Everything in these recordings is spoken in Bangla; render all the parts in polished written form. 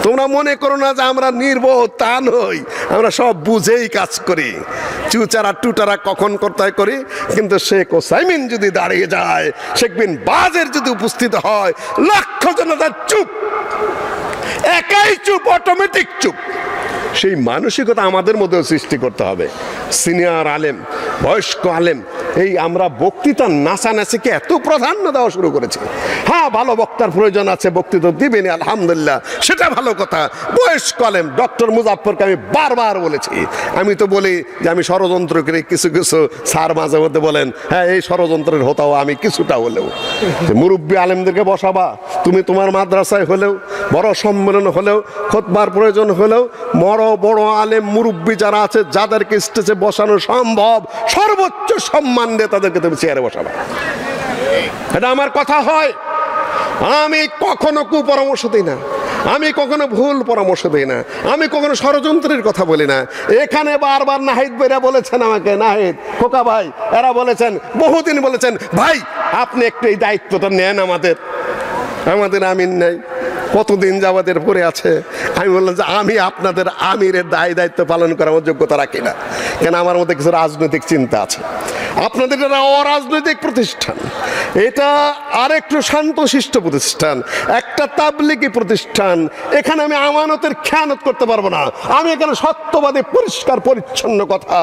তোমরা মনে করো না যে আমরা নির্বোধ, তা নই। আমরা সব বুঝেই কাজ করি, চুচারা টুটারা কখন কোথায় করি। কিন্তু শেখ ওসাইমিন যদি দাঁড়িয়ে যায়, শেখ বিন বাজের যদি উপস্থিত হয়, লক্ষ জনতা চুপ, একাই চুপ, অটোমেটিক চুপ। সেই মানসিকতা আমাদের মধ্যেও সৃষ্টি করতে হবে। সিনিয়র আলেম, বয়স্ক আলেম, এই আমরা বক্তৃতা নাচানাচিকে এত প্রাধান্য দেওয়া শুরু করেছি। হ্যাঁ, ভালো বক্তার প্রয়োজন আছে, বক্তৃতা দিবেনি, আলহামদুলিল্লাহ, সেটা ভালো কথা। বয়স্ক আলেম ডক্টর মুজাফফরকে আমি বারবার বলেছি, আমি তো বলি যে আমি ষড়যন্ত্র করি, কিছু কিছু স্যার মাঝে মধ্যে বলেন হ্যাঁ এই ষড়যন্ত্রের হতাও আমি কিছুটা হলেও। মুরব্বী আলেমদেরকে বসাবা, তুমি তোমার মাদ্রাসায় হলেও, বড় সম্মেলন হলেও, খুতবার প্রয়োজন হলেও, বড় আলেম মুরব্বী যারা আছে যাদেরকে স্টেজে বসানো সম্ভব, সর্বোচ্চ সম্মান দিয়ে তাদেরকে তুমি চেয়ারে বসাবা। এটা আমার কথা হয়। আমি কখনো কুপরামর্শ দিই না, আমি কখনো ভুল পরামর্শ দিই না, আমি কখনো ষড়যন্ত্রের কথা বলি না। এখানে বারবার নাহিদ ভাইরা বলেছেন আমাকে, নাহিদ খোকা ভাই এরা বলেছেন, বহুদিন বলেছেন ভাই আপনি একটু এই দায়িত্বটা নেন, আমাদের আমিন নাই, কতদিন যাবাদের পরে আছে। আমি বললাম যে আমি আপনাদের আমিরের দায়িত্ব পালন করার যোগ্যতা রাখি না, কেন আমার মধ্যে কিছু রাজনৈতিক চিন্তা আছে। আপনাদের এটা অরাজনৈতিক প্রতিষ্ঠান, এটা আরেকটু শান্তশিষ্ট প্রতিষ্ঠান, একটা তাবলিগি প্রতিষ্ঠান। এখানে আমি আমানতের খেয়ানত করতে পারবো না। আমি এখানে সত্যবাদী পরিষ্কার পরিচ্ছন্ন কথা,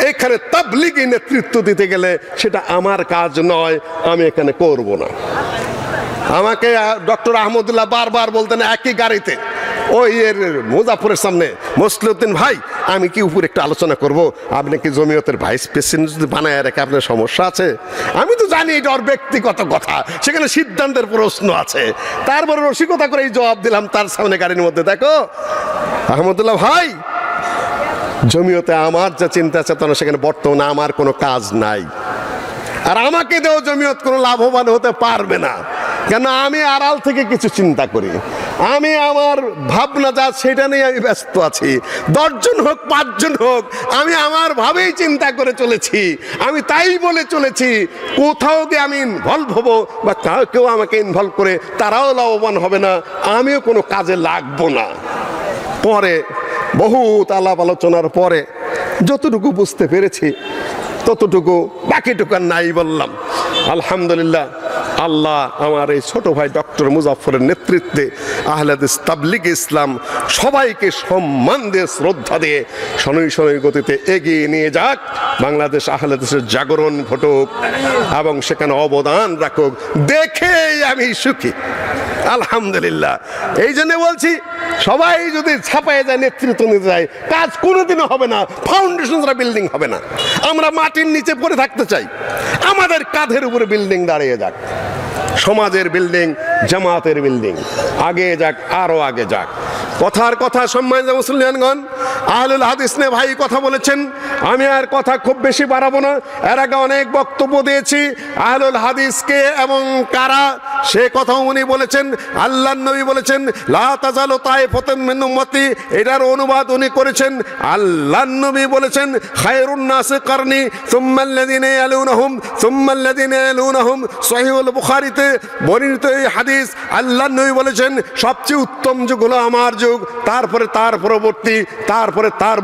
এখানে তাবলিগি নেতৃত্ব দিতে গেলে সেটা আমার কাজ নয়, আমি এখানে করব না। আমাকে ডক্টর আহমদুল্লাহ বারবার বলতেন একই গাড়িতে, ওই এর মুজাফরের সামনে, মসলিউদ্দিন ভাই আমি কি উপরে একটু আলোচনা করব, আপনি কি জমিয়তের ভাইস প্রেসিডেন্ট যদি বানায় রেখে আপনার সমস্যা আছে? আমি তো জানি এটা ওর ব্যক্তিগত কথা, সেখানে সিদ্ধান্তের প্রশ্ন আছে। তারপরে রসিকতা করে এই জবাব দিলাম তার সামনে গাড়ির মধ্যে, দেখো আহমদুল্লাহ ভাই, জমিয়তে আমার যা চিন্তা আছে তখন সেখানে বর্তমানে আমার কোনো কাজ নাই, আর আমাকে দেও জমিয়ত কোনো লাভবান হতে পারবে না, কেন আমি আড়াল থেকে কিছু চিন্তা করি। আমি আমার ভাবনা যা সেটা নিয়ে আমি ব্যস্ত আছি। 10 জন হোক 5 জন হোক, আমি আমার ভাবেই চিন্তা করে চলেছি, আমি তাই বলে চলেছি। কোথাও গিয়ে আমি ইনভলভ হব বা কেউ আমাকে ইনভলভ করে তারাও লাভবান হবে না, আমিও কোনো কাজে লাগবো না। পরে বহুত আলাপ আলোচনার পরে যতটুকু বুঝতে পেরেছি ততটুকু, বাকিটুকু নাই বললাম। আলহামদুলিল্লাহ, আল্লাহ আমার এই ছোট ভাই ডক্টর মুজাফফরের নেতৃত্বে আহলে হাদিস তাবলিগ ইসলাম সবাইকে সম্মান দিয়ে, শ্রদ্ধা দিয়ে শনৈ শনৈ গতিতে এগিয়ে নিয়ে যাক। বাংলাদেশ আহলে হাদিসের জাগরণ ঘটুক এবং সেখানে অবদান রাখুক, দেখেই আমি সুখী। আলহামদুলিল্লাহ, এই জন্য বলছি সবাই যদি ছাপায় যায়, নেতৃত্ব নিতে যায়, কাজ কোনোদিনও হবে না, ফাউন্ডেশন ছাড়া বিল্ডিং হবে না। আমরা মাটির নিচে পড়ে থাকতে চাই, আমাদের কাঁধের উপরে বিল্ডিং দাঁড়িয়ে যাক, সমাজের বিল্ডিং, জামাতের বিল্ডিং আগে যাক, আরো আগে যাক। কথার কথা সম্মানিত মুসলিমগণ, আহলুল হাদিস নিয়ে ভাই কথা বলেছেন, আমি আর কথা খুব বেশি বাড়াবো না। এর আগে অনেক বক্তব্য দিয়েছি আহলুল হাদিসকে এবং কারা, সে কথা উনি বলেছেন। আল্লাহর নবী বলেছেন লা তাজালু তাইফাতুম মিন উম্মতি, এটার অনুবাদ উনি করেছেন। আল্লাহর নবী বলেছেন খায়রুন নাসি কারনি সুম্মাল্লাযিনা ইয়ালুনহুম সুম্মাল্লাযিনা ইয়ালুনহুম, সহিহুল বুখারীতে বর্ণিত এই হাদিস। আল্লাহর নবী বলেছেন সবচেয়ে উত্তম যুগ হলো আমার যুগ, তারপরে তার পরবর্তী, তারপরে তার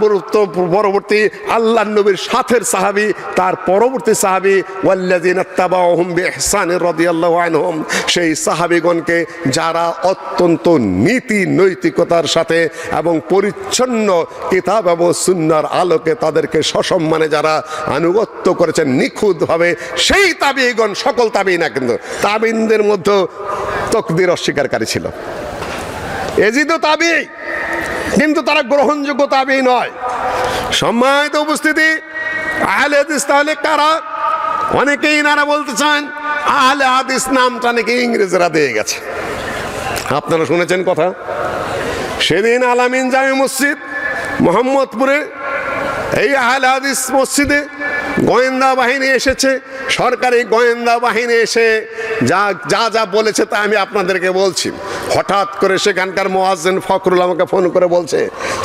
পরবর্তী আল্লাহর নবীর সাথের সাহাবী, তার পরবর্তী সাহাবী ওয়াল্লাযিনা তাবাউহুম বিইহসান রাদিয়াল্লাহু আনহুম, সেই সাহাবীগণকে যারা অত্যন্ত নীতি নৈতিকতার সাথে এবং পরিচ্ছন্ন কিতাব এবং সুন্নাহর আলোকে তাদেরকে সসম্মানে যারা আনুগত্য করেছেন নিখুঁতভাবে, সেই তাবিঈগণ, সকল তাবিঈ না কিন্তু তাবিঈনদের মধ্যে তাকদীর অস্বীকারী ছিল। এজিদও তাবিঈ, কিন্তু তারা গ্রহণযোগ্য তাবিঈ নয়। সম্মানিত উপস্থিতি, আহলে হাদিস তাহলে কারা? অনেকেই নারা বলতে চান আহলে হাদিস নামটা নাকি ইংরেজরা দিয়ে গেছে। আপনারা শুনেছেন কথা, সেদিন আলামিন জামে মসজিদ মোহাম্মদপুরে, এই আহলে হাদিস মসজিদে গোয়েন্দা বাহিনী এসেছে, সরকারি গোয়েন্দা বাহিনী এসে যা যা যা বলেছে তা আমি আপনাদেরকে বলছি। হঠাৎ করে সেখানকার মুয়াজ্জিন ফখরুল আমাকে ফোন করে বলছে,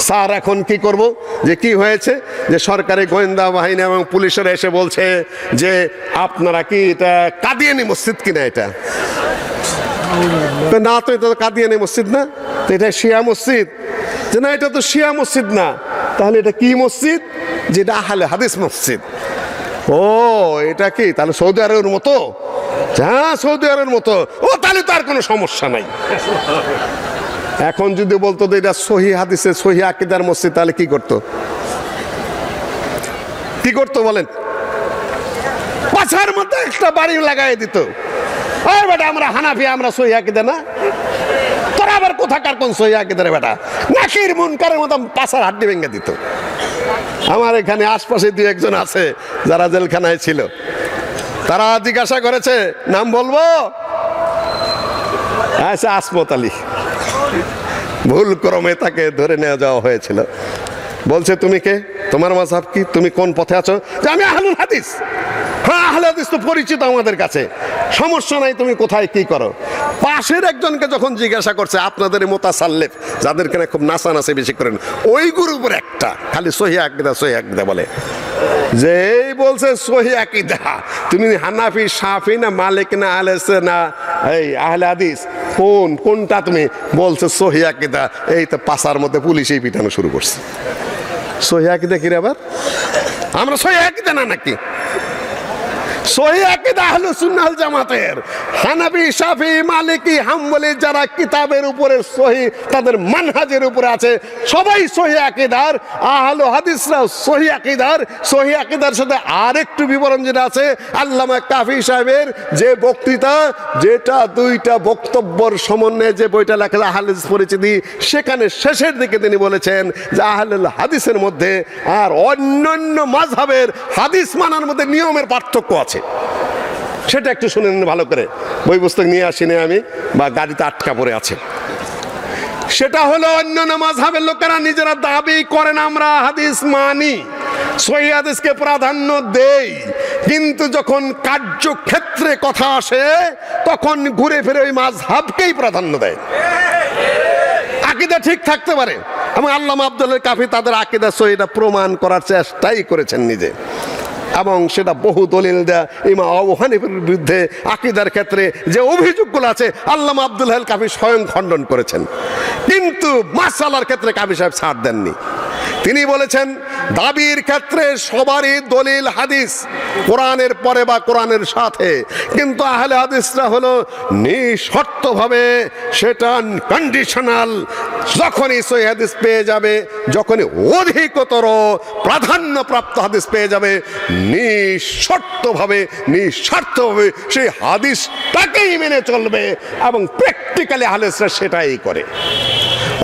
স্যার এখন কি করব? যে কি হয়েছে? যে সরকারি গোয়েন্দা বাহিনী এবং পুলিশেরা এসে বলছে যে আপনারা কি এটা কাদিয়ানি মসজিদ কিনা এটা? তো না, তো এটা তো কাদিয়ানি মসজিদ না, তো এটা শিয়া মসজিদ। যে না, এটা তো শিয়া মসজিদ না, তাহলে এটা কি মসজিদ? যেটা আহলে হাদিস মসজিদ। ও, এটা কি তাহলে সৌদি আরবের মতো? হ্যাঁ, সৌদি আরবের মতো। ও, তাহলে তো আর কোনো সমস্যা নাই। এখন যদি বলতো যে এটা সহি হাদিসে সহি আকীদার মসজিদ, তাহলে কি করতো? কি করতো বলেন? পাছার মধ্যে একটা বাড়ি লাগাই দিত। ওই বেটা, আমরা হানাফি, আমরা সহি আকীদা না। তোরা আবার কোথাকার কোন সহি আকীদা রে বেটা? নাকির মুনকারের মতো পাছার হাড্ডি ভেঙে দিত। আমার এখানে আশপাশে দুই একজন আছে যারা জেলখানায় ছিল, তারা জিজ্ঞাসা করেছে, নাম বলবো? আচ্ছা, আসমত আলী। ভুল ক্রমে তাকে ধরে নিয়ে যাওয়া হয়েছিল। বলছে, তুমি কে? তোমার মাযহাব কি? তুমি কোন পথে আছো? যে আমি আহলুল হাদিস। হ্যাঁ, আহলে হাদিস তো পরিচিত আমাদের কাছে, সমস্যা নাই, তুমি কোথায় কি করো? পাশের একজনকে যখন জিজ্ঞাসা করছে, আপনাদের মুতাসাল্লিফ যাদেরকে খুব নাচানাচি বেশি করেন, ওই গ্রুপের একটা খালি সহি আকীদা সহি আকীদা বলে। যেই বলছে সহি আকীদা, তুমি হানাফি, শাফি না মালিক না আহলে না এই আহলে হাদিস, কোনটা তুমি? বলছে সহি আকীদা। এই তো পাছার মধ্যে পুলিশেই পিটানো শুরু করছে। সহি আকীদা কি রে আবার? আমরা সহি আকীদা না নাকি? সহি আকীদা আহলুস সুন্নাহ ওয়াল জামাতের হানাফি, শাফি, মালিকি, হাম্বলি যারা কিতাবের উপরে সহি, তাদের মানহাজের উপরে আছে, সবাই সহি আকীদার। আহলু হাদিসরাও সহি আকীদার। সহি আকীদার সাথে আরেকটু বিবরণ যেটা আছে, আল্লামা কাফি সাহেবের যে বক্তৃতা, যেটা দুইটা বক্তব্যর সমন্বয়ে যে বইটা লেখা আহলে হাদিস পরিচিতি, সেখানে শেষের দিকে তিনি বলেছেন যে আহলুল হাদিসের মধ্যে আর অন্যান্য মাযহাবের হাদিস মানার মধ্যে নিয়মের পার্থক্য আছে। সেটা একটু শুনে নিন ভালো করে। বই পুস্তক নিয়ে আসিনি আমি, বা গাড়িতে আটকা পড়ে আছে। সেটা হলো, অন্যান্য মাযহাবের লোকেরা নিজেরা দাবি করেন আমরা হাদিস মানি, সহিহ হাদিসকে প্রাধান্য দেই, কিন্তু যখন কার্যক্ষেত্রে কথা আসে তখন ঘুরে ফিরে ওই মাযহাবকেই প্রাধান্য দেয়। আকীদা ঠিক থাকতে পারে, এবং আল্লামা আব্দুল কাফি তাদের আকীদা সহিহটা প্রমাণ করার চেষ্টাই করেছেন নিজে, এবং সেটা বহু দলিল দেয়া। ইমাম আবু হানিফার বিরুদ্ধে আকীদার ক্ষেত্রে যে অভিযোগগুলো আছে, আল্লামা আব্দুল কাফি স্বয়ং খণ্ডন করেছেন, কিন্তু মাসআলার ক্ষেত্রে কাফি সাহেব ছাড় দেননি। তিনি বলেছেন, দাবির ক্ষেত্রে সবারই দলিল হাদিস, কোরআনের পরে বা কোরআনের সাথে, কিন্তু আহলে হাদিসরা হলো নিঃশর্তভাবে, সেটা কন্ডিশনাল। যখনই সহিহ হাদিস পেয়ে যাবে, যখনই অধিকতর প্রাধান্যপ্রাপ্ত হাদিস পেয়ে যাবে, নিঃশর্তভাবে নিঃস্বার্থভাবে সেই হাদিসটাকেই মেনে চলবে, এবং প্র্যাকটিক্যালি আহলে হাদিসরা সেটাই করে।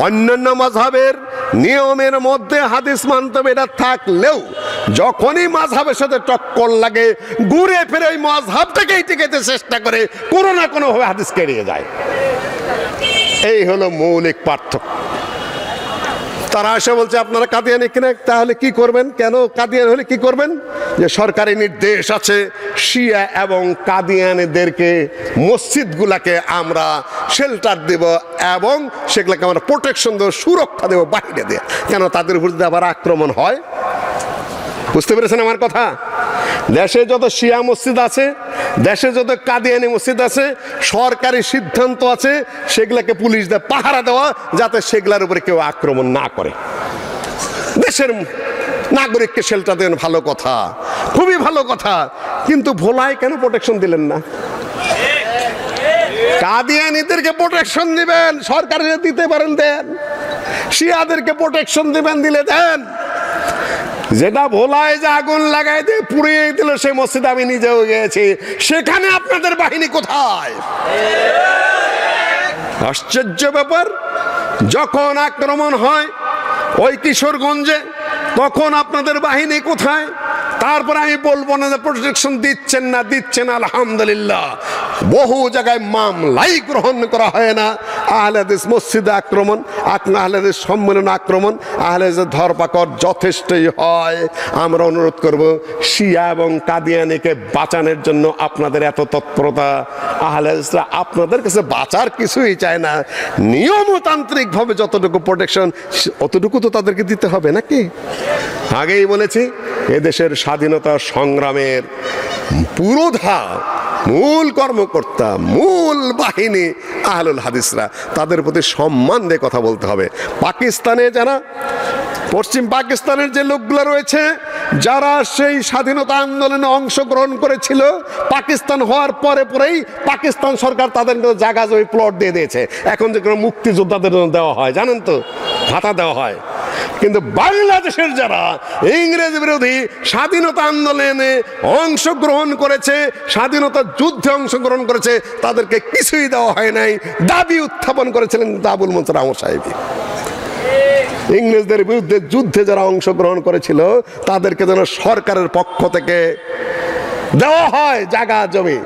অন্যান্য মাযহাবের নিয়মের মধ্যে হাদিস মানতে হবে, এটা থাকলেও যখনই মাযহাবের সাথে টক্কর লাগে, ঘুরে ফিরে ওই মাযহাবটাকেই টিকাতে চেষ্টা করে, কোনো না কোনো ভাবে হাদিস এড়িয়ে যায়। এই হলো মৌলিক পার্থক্য। তারা এসে বলছে, আপনারা কাদিয়ানি কিনা, তাহলে কি করবেন? কেন কাদিয়ানি হলে কি করবেন? যে সরকারি নির্দেশ আছে, শিয়া এবং কাদিয়ানিদেরকে মসজিদগুলাকে আমরা শেল্টার দেব, এবং সেগুলোকে আমরা প্রোটেকশন দেবো, সুরক্ষা দেবো বাইরে দিয়ে। কেন তাদের উপর যদি আবার আক্রমণ হয়? বুঝতে পেরেছেন আমার কথা? দেশে যত শিয়া মসজিদ আছে, দেশে যত কাদিয়ানি মসজিদ আছে, সরকারি সিদ্ধান্ত আছে সেগুলোকে পুলিশ দিয়ে পাহারা দেওয়া, যাতে সেগুলোর উপরে কেউ আক্রমণ না করে। দেশের নাগরিককে শেল্টার দেন, ভালো কথা, খুবই ভালো কথা, কিন্তু ভোলায় কেন প্রোটেকশন দিলেন না? কাদিয়ানিদেরকে প্রোটেকশন দিবেন, সরকারের দিতে পারেন দেন, শিয়াদেরকে প্রোটেকশন দিবেন, দিলে দেন। যেটা ভোলায় যে আগুন লাগাই দিয়ে পুড়িয়ে দিল, সেই মসজিদে আমি নিজেও গিয়েছি, সেখানে আপনাদের বাহিনী কোথায়? আশ্চর্য ব্যাপার। যখন আক্রমণ হয় ওই কিশোরগঞ্জে, তখন আপনাদের বাহিনী কোথায়? তারপরে আমি বলবো না যে প্রোটেকশন দিচ্ছেন না, দিচ্ছেন, আলহামদুলিল্লাহ, বহু জায়গায় মামলাই গ্রহণ করা হয় না। আহলে হাদিস মসজিদে আক্রমণ, আহলে হাদিস সম্মেলন আক্রমণ, আহলে হাদিসের ধরপাকড় যথেষ্টই হয়। আমরা অনুরোধ করব, শিয়া এবং কাদিয়ানিকে বাঁচানোর জন্য আপনাদের এত তৎপরতা। আহলে হাদিসরা আপনাদের কাছে বাঁচার কিছুই চায় না, নিয়মতান্ত্রিকভাবে যতটুকু প্রোটেকশন, অতটুকু তো তাদেরকে দিতে হবে নাকি? আগেই বলেছি, এদেশের স্বাধীনতা সংগ্রামের পুরোধা মূল কর্মকর্তা, মূল বাহিনী আহলুল হাদিসরা, তাদের প্রতি সম্মান দিয়ে কথা বলতে হবে। পাকিস্তানে যারা, পশ্চিম পাকিস্তানের যে লোকগুলো রয়েছে যারা সেই স্বাধীনতা আন্দোলনে অংশগ্রহণ করেছিল, পাকিস্তান হওয়ার পরে পরেই পাকিস্তান সরকার তাদের জায়গা জমি প্লট দিয়ে দিয়েছে। এখন যে কোনো মুক্তিযোদ্ধাদের জন্য দেওয়া হয়, জানেন তো, ভাতা দেওয়া হয়। কিন্তু বাংলাদেশের যারা ইংরেজ বিরোধী স্বাধীনতা আন্দোলনে অংশগ্রহণ করেছে, স্বাধীনতা যুদ্ধে অংশগ্রহণ করেছে, তাদেরকে কিছুই দেওয়া হয় নাই। দাবি উত্থাপন করেছিলেন আবুল মনসুর আহমদ সাহেব। ইংরেজদের বিরুদ্ধে যুদ্ধে যারা অংশগ্রহণ করেছিল তাদেরকে যেন সরকারের পক্ষ থেকে দেওয়া হয় জায়গা জমি,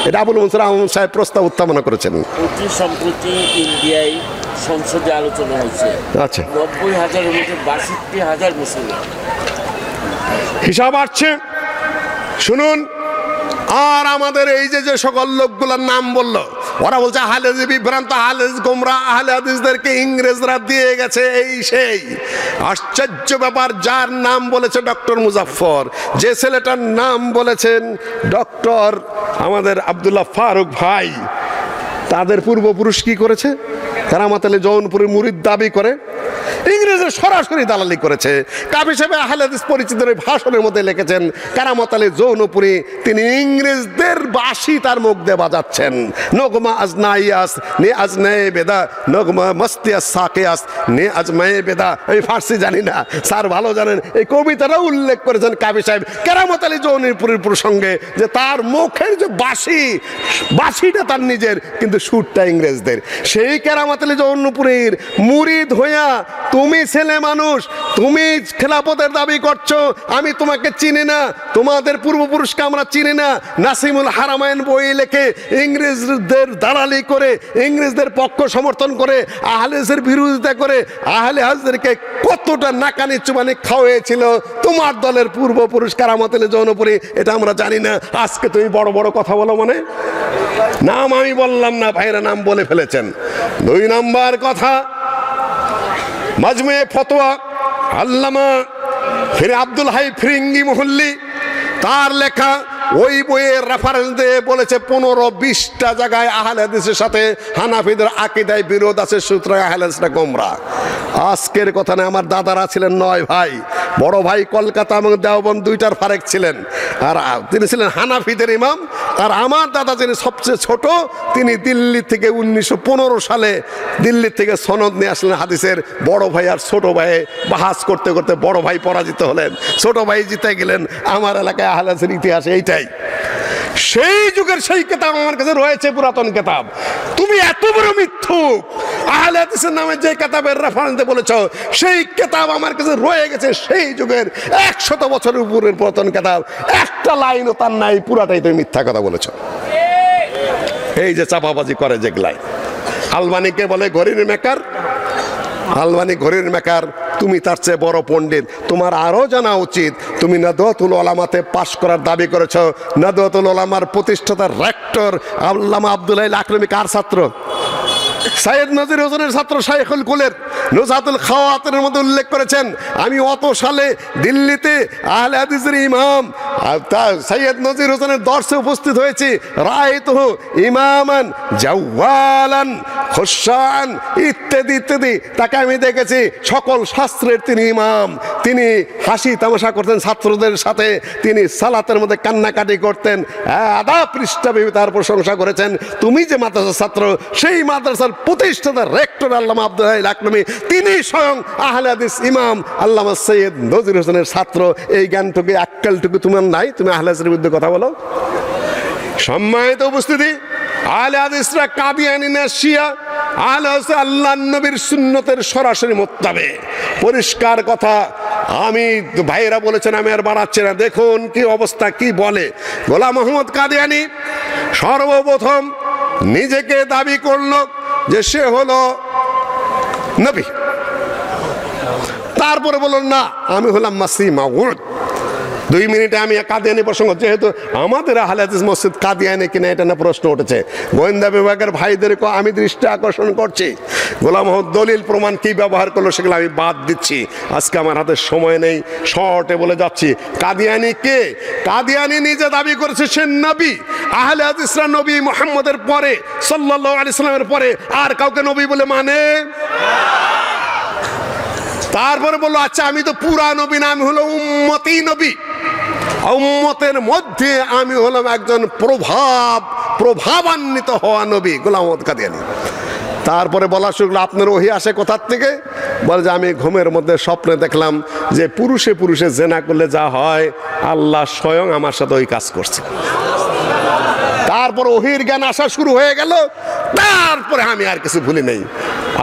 এটা আবুল মনসুর আহমদ সাহেব প্রস্তাব উত্থাপন করেছেন। অতি সম্প্রতি ইন্ডিয়ায় সংসদে আলোচনা হয়েছে। আচ্ছা, 90,000-এর মধ্যে 62,000 মুসলমান। হিসাব আসছে, শুনুন। আর আমাদের এই যে সকল লোকগুলোর নাম বললো, ওরা বলছে আহলে হাদিস বিভ্রান্ত, আহলে হাদিস গোমরা, আহলে হাদিসদেরকে ইংরেজরা দিয়ে গেছে এই সেই। আশ্চর্য ব্যাপার, যার নাম বলেছে ডক্টর মুজাফফর, যে ছেলেটার নাম বলেছেন ডক্টর আমাদের আব্দুল্লাহ ফারুক ভাই, তাদের পূর্বপুরুষ কি করেছে? কারামাত আলী জৌনপুরীর মুরিদ দাবি করে ইংরেজের সরাসরি দালালি করেছে। কাবি সাহেব আহলে হাদিস পরিচিতের ভাষণের মধ্যে লিখেছেন, কারামাত আলী জৌনপুরী তিনি ইংরেজদের বাঁশি তার মুখ দিয়ে বাজাচ্ছেন। নগমা আজনাইয়াস নে আজনায়ে বেদা, নগমা মস্তিয়াস সাকিয়াস নে আজমায়ে বেদা। আমি ফার্সি জানি না, স্যার ভালো জানেন। এই কবিতাটাও উল্লেখ করেছেন কাবি সাহেব কারামাত আলী জৌনপুরীর প্রসঙ্গে, যে তার মুখের যে বাঁশিটা তার নিজের, কিন্তু সুরটা ইংরেজদের। সেই কারামাত আলী জৌনপুরীর মুরিদ হইয়া তুমি ছেলে মানুষ, তুমি খেলাফতের দাবি করছো, আমি তোমাকে চিনি না, তোমাদের পূর্বপুরুষকে আমরা চিনি না। নাসিমুল হারামাইন বই লেখে ইংরেজদের দালালি করে, ইংরেজদের পক্ষ সমর্থন করে, আহলে হাদিসের বিরোধিতা করে, আহলে হাদিসদেরকে কতটা নাকানি চুবানি খাওয়াইছিল তোমার দলের পূর্বপুরুষ কারামাত আলী জৌনপুরী, এটা আমরা জানি না। আজকে তুমি বড় বড় কথা বলো, মানে নাম আমি বললাম না, ভাইরা নাম বলে ফেলেছেন। 2 নম্বর কথা, মাজমুয়ে ফতোয়া আল্লামা ফিরে আব্দুল হাই ফিরিঙ্গি মুহল্লি, তার লেখা ওই বইয়ের রেফারেন্স দিয়ে বলেছে 15-20টা জায়গায় আহলে হাদিসের সাথে হানাফিদের আকীদায় বিরোধ আছে, সুতরাং আহলে হাদিসরা গোমরা। আজকের কথা না, আমার দাদারা ছিলেন 9 ভাই, বড় ভাই কলকাতা এবং দেওবন্দ 2টার ফারেক ছিলেন, আর তিনি ছিলেন হানাফিদের ইমাম। আর আমার দাদা যিনি সবচেয়ে ছোট, তিনি দিল্লি থেকে 1915 সালে দিল্লি থেকে সনদ নিয়ে আসলেন হাদিসের। বড় ভাই আর ছোট ভাই বাহাস করতে করতে বড় ভাই পরাজিত হলেন, ছোট ভাই জিতে গেলেন। আমার এলাকায় আহলে হাদিসের ইতিহাস এইটাই। সেই যুগের সেই কিতাব আমার কাছে রয়েছে, পুরাতন কিতাব। তুমি এত বড় মিথ্যুক, আহলে হাদিসের নামে যে কিতাবের রেফারেন্স বলেছ, সেই কিতাব আমার কাছে রয়ে গেছে সেই যুগের 100 বছরের উপরের পুরাতন কিতাব, একটা লাইনও তার নাই, পুরাটাই তুমি মিথ্যা কথা বলেছ। এই যে চাপাবাজি করে যেগুলাই, আলবানিকে বলে ঘড়ির মেকার, আলবানি ঘড়ির মেকার, তুমি তার চেয়ে বড় পণ্ডিত, তোমার আরো জানা উচিত। তুমি নাদওয়াতুল উলামাতে পাশ করার দাবি করেছ। নাদওয়াতুল উলামার প্রতিষ্ঠাতা রেক্টর আল্লামা আব্দুল্লাহ লাকরমি কার ছাত্র? সাইয়েদ নজির হোসেনের ছাত্র শাইখুল কুলের নুজহাতুল খাওয়াতিনের মধ্যে উল্লেখ করেছেন, আমি অত সালে দিল্লিতে আহলে হাদিসের ইমাম সাইয়েদ নজির হোসেনের দর্শে উপস্থিত হয়েছি। রায়তুহু ইমামান জাওয়ালান খুশান ইত্যাদি ইত্যাদি, তাকে আমি দেখেছি সকল শাস্ত্রের তিনি ইমাম। তিনি হাসি তামাশা করতেন ছাত্রদের সাথে, তিনি সালাতের মধ্যে কান্নাকাটি করতেন। আধা পৃষ্ঠা ভেবে তার প্রশংসা করেছেন। তুমি যে মাদ্রাসার ছাত্র, সেই মাদ্রাসার প্রতিষ্ঠাতা রেক্টর আল্লামা আব্দুল্লাহ লাকরমি, তিনি স্বয়ং আহলে হাদিস ইমাম আল্লামা সৈয়দ নজির হোসেনের ছাত্র। এই জ্ঞানটুকু আক্কেলটুকু তোমার নাই, তুমি আহলে হাদিসের বিরুদ্ধে কথা বলো। সম্মানিত উপস্থিতি, আহলে হাদিসরা কাদিয়ানী না শিয়া, আহলে হাদিস আল্লাহর নবীর সুন্নতের সরাসরি মোত্তাবে। পরিষ্কার কথা, আমি ভাইরা বলেছেন, আমি আর বাড়াচ্ছি না। দেখুন কি অবস্থা, কি বলে গোলাম মোহাম্মদ কাদিয়ানী। সর্বপ্রথম নিজেকে দাবি করলো যে সে হলো নবী, তারপরে বলল না আমি হলাম মাসিহ মাউউদ। 2 মিনিটে আমি কাদিয়ানি প্রসঙ্গ, যেহেতু আমাদের আহলে হাদিস মসজিদ কাদিয়ানি কিনা এটা না প্রশ্ন উঠেছে, গোয়েন্দা বিভাগের ভাইদেরকে আমি দৃষ্টি আকর্ষণ করছি। গোলাম মোহাম্মদ দলিল প্রমাণ কি ব্যবহার করলো সেগুলো আমি বাদ দিচ্ছি, আজকে আমার হাতে সময় নেই, শর্টে বলে যাচ্ছি। কাদিয়ানি কে? কাদিয়ানি নিজে দাবি করেছে সে নবী। আহলে হাদিসরা নবী মুহাম্মদের পরে, সাল্লাল্লাহু আলাইহি সাল্লামের পরে আর কাউকে নবী বলে মানে। তারপরে বললো আচ্ছা আমি তো পুরা নবী না, আমি হলো উম্মতি নবী, উম্মতের মধ্যে আমি হলাম একজন প্রভাবান্বিত হওয়া নবী, গোলাম মোহাম্মদ কাদিয়ানি। তারপরে বলা শুরু করলো আপনার ওহী আসে কোথার থেকে? বলে যে আমি ঘুমের মধ্যে স্বপ্নে দেখলাম যে পুরুষে পুরুষে জেনা করলে যা হয় আল্লাহ স্বয়ং আমার সাথে ওই কাজ করছে। তারপর ওহির জ্ঞান আসা শুরু হয়ে গেল। তারপরে আমি আর কিছু ভুলি নেই,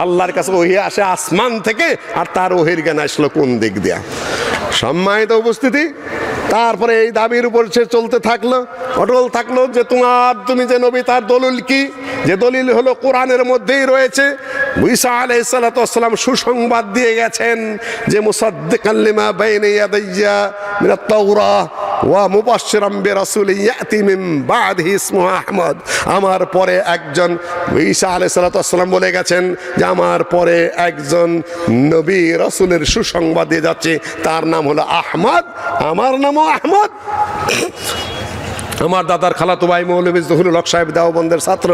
আল্লাহর কাছে ওহি আসে আসমান থেকে, আর তার ওহির জ্ঞান আসলো কোন দিক দিয়া। সম্মানিত উপস্থিতি, তারপরে এই দাবির উপর সে চলতে থাকলো, অটল থাকলো যে তুমি যে নবী তার দলিল কি? যে দলিল হলো কোরআনের মধ্যেই রয়েছে। ঈসা আলাইহিস সালাতু ওয়াস সালাম সুসংবাদ দিয়ে গেছেন যে মুসাদ্দিকান লিমা বাইনা ইয়াদাইয়া মিনাত তাওরাহ ওয়া মুবাশশিরাম বিরাসূলিন ইয়াতি মিন বাদিহি ইসমুহু আহমদ। আমার পরে একজন, ঈসা আলাইহিস সালাতু ওয়াস সালাম বলে গেছেন যে আমার পরে একজন নবী রাসূলের সুসংবাদ দিয়ে যাচ্ছে, তার নাম হলো আহমদ, আমার নামও আহমদ। আমার দাদার খালাতো ভাই মৌলভী জহুরুল হক সাহেব দেওবন্দের ছাত্র,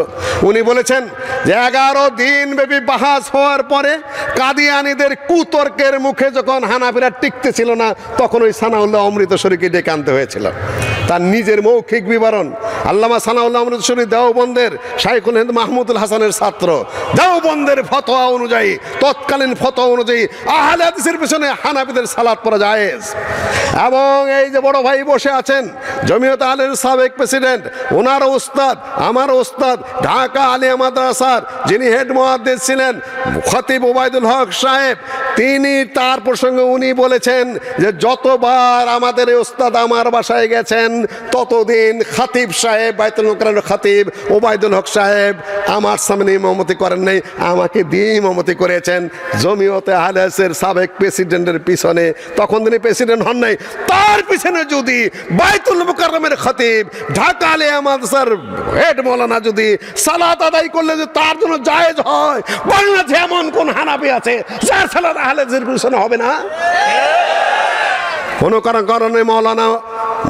উনি বলেছেন যে 11 দিন ব্যাপী বাহাস হওয়ার পরে কাদিয়ানীদের কুতর্কের মুখে যখন হানাফিরা টিকতে ছিল না, তখন ওই সানাউল্লাহ অমৃতসরীকে ডেকে আনতে হয়েছিল। তার নিজের মৌখিক বিবরণ। আল্লামা সানাউল্লাহ অমৃতসরী দেওবন্দের শাইখুল হিন্দ মাহমুদুল হাসানের ছাত্র। দেওবন্দের ফতোয়া অনুযায়ী, তৎকালীন ফতোয়া অনুযায়ী আহলে হাদিসের পিছনে হানাফিদের সালাত পড়া জায়েজ। এবং এই যে বড় ভাই বসে আছেন জমিয়ত আহলের সাবেক প্রেসিডেন্ট, ওনার ওস্তাদ, আমার ওস্তাদ, ঢাকা আলিয়া মাদ্রাসার যিনি হেড মুহাদ্দিস ছিলেন খতিব ওবায়দুল হক সাহেব, তিনি তার প্রসঙ্গে উনি বলেছেন যে যতবার আমাদের ওস্তাদ আমার বাসায় গেছেন ততদিন খতিব সাহেব, বাইতুল মুকাররমের খতিব ওবায়দুল হক সাহেব আমার সামনে ইমামতি করেন নাই, আমাকে দিয়ে ইমামতি করেছেন। জমিয়তে আহলে হাদিসের সাবেক প্রেসিডেন্টের পিছনে, তখন তিনি প্রেসিডেন্ট হন নাই, তার পিছনে যদি বাইতুল মুকাররমের খতিব, ঢাকা আলিয়া মাদ্রাসার হেড মাওলানা যদি সালাত আদায় করলে যে তার জন্য জায়েজ হয়, বাংলাদেশে এমন কোন হানাফি আছে যার সালাত আহলে হাদিসের পিছনে হবে না? কোনো কারণে মাওলানা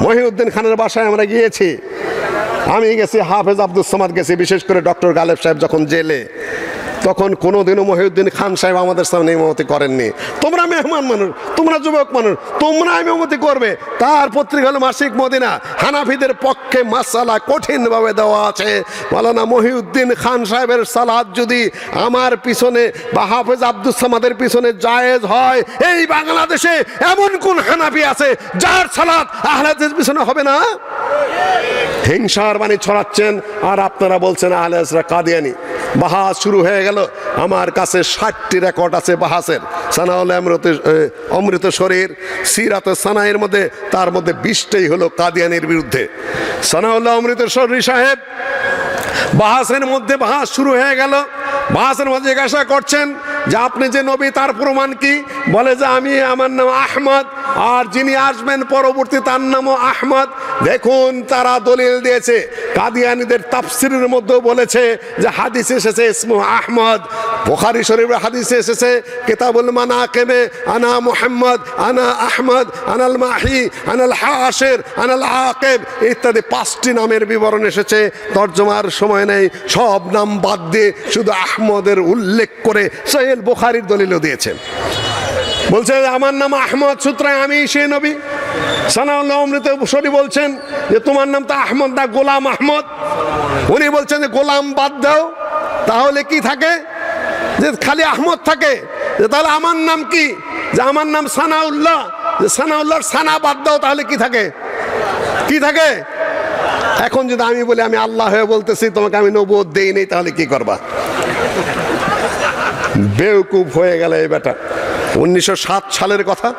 মহিউদ্দিন খানের বাসায় আমরা গিয়েছি, আমি গেছি, হাফেজ আব্দুস সামাদ গেছি, বিশেষ করে ডক্টর গালেব সাহেব যখন জেলে, তখন কোনোদিনও মহিউদ্দিন খান সাহেব আমাদের সামনে ইমামতি করেননি। তোমরা মেহমান মানুষ, তোমরা যুবক মানুষ, তোমরা ইমামতি করবে। তার পত্রিকা হলো মাসিক মদিনা, হানাফিদের পক্ষে মাসালা কঠিনভাবে দেওয়া আছে। মাওলানা মহিউদ্দিন খান সাহেবের সালাত যদি আমার পিছনে বা হাফেজ আব্দুস সামাদের পিছনে জায়েজ হয়, এই বাংলাদেশে এমন কোন হানাফি আছে যার সালাত আহলে হাদিসের পিছনে হবে না? হিংসার বাণী ছড়াচ্ছেন আর আপনারা বলছেন আহলে হাদিসরা কাদিয়ানি। বাহাস শুরু হয়ে গেল। আমার কাছে 60টি রেকর্ড আছে বাহাসের। সানাউল্লাহ অমৃতসরীর সিরাতে সানাইয়ের মধ্যে, তার মধ্যে 20টাই হলো কাদিয়ানির বিরুদ্ধে। সানাউল্লাহ অমৃতসরী সাহেব বাহাসের মধ্যে বাহাস শুরু হয়ে গেল। বাহাসের মধ্যে জিজ্ঞাসা করছেন যে আপনি যে নবী তার প্রমাণ কি? বলে যে আমার নাম আহমদ, আর যিনি আসবেন পরবর্তী তার নামও আহমদ। দেখুন তারা দলিল দিয়েছে, কাদিয়ানীদের তাফসিরের মধ্যেও বলেছে যে হাদিস এসেছে ইসমু আহমদ। বুখারী শরীফের হাদিসে এসেছে কিতাবুল মানাকিবে আনা মুহাম্মদ, আনা আহমদ, আনাল মাহি, আনাল হাশির, আনাল আকিব ইত্যাদি 5টি নামের বিবরণ এসেছে। তর্জমার সময় নেই, সব নাম বাদ দিয়ে শুধু আহমদের উল্লেখ করে সহিহ বুখারীর দলিলও দিয়েছেন। বলছে আমার নাম আহমদ, সুতরাং আমি সেই নবী। সানাউল্লাহ অমৃতসরী বলছেন যে তোমার নাম তো আহমদ না, গোলাম আহমদ। উনি বলছেন যে গোলাম বাদ দাও, তাহলে কি থাকে? যে খালি আহমদ থাকে। যে তাহলে আমার নাম কি? যে আমার নাম সানাউল্লাহ। যে সানাউল্লাহর সানা বাদ দাও, তাহলে কি থাকে? কি থাকে? এখন যদি আমি বলি আমি আল্লাহ হয়ে বলতেছি, তোমাকে আমি নবুয়ত দেই নেই, তাহলে কি করবা? বেওকুফ হয়ে গেল এই বেটা। 1907 সালের কথা।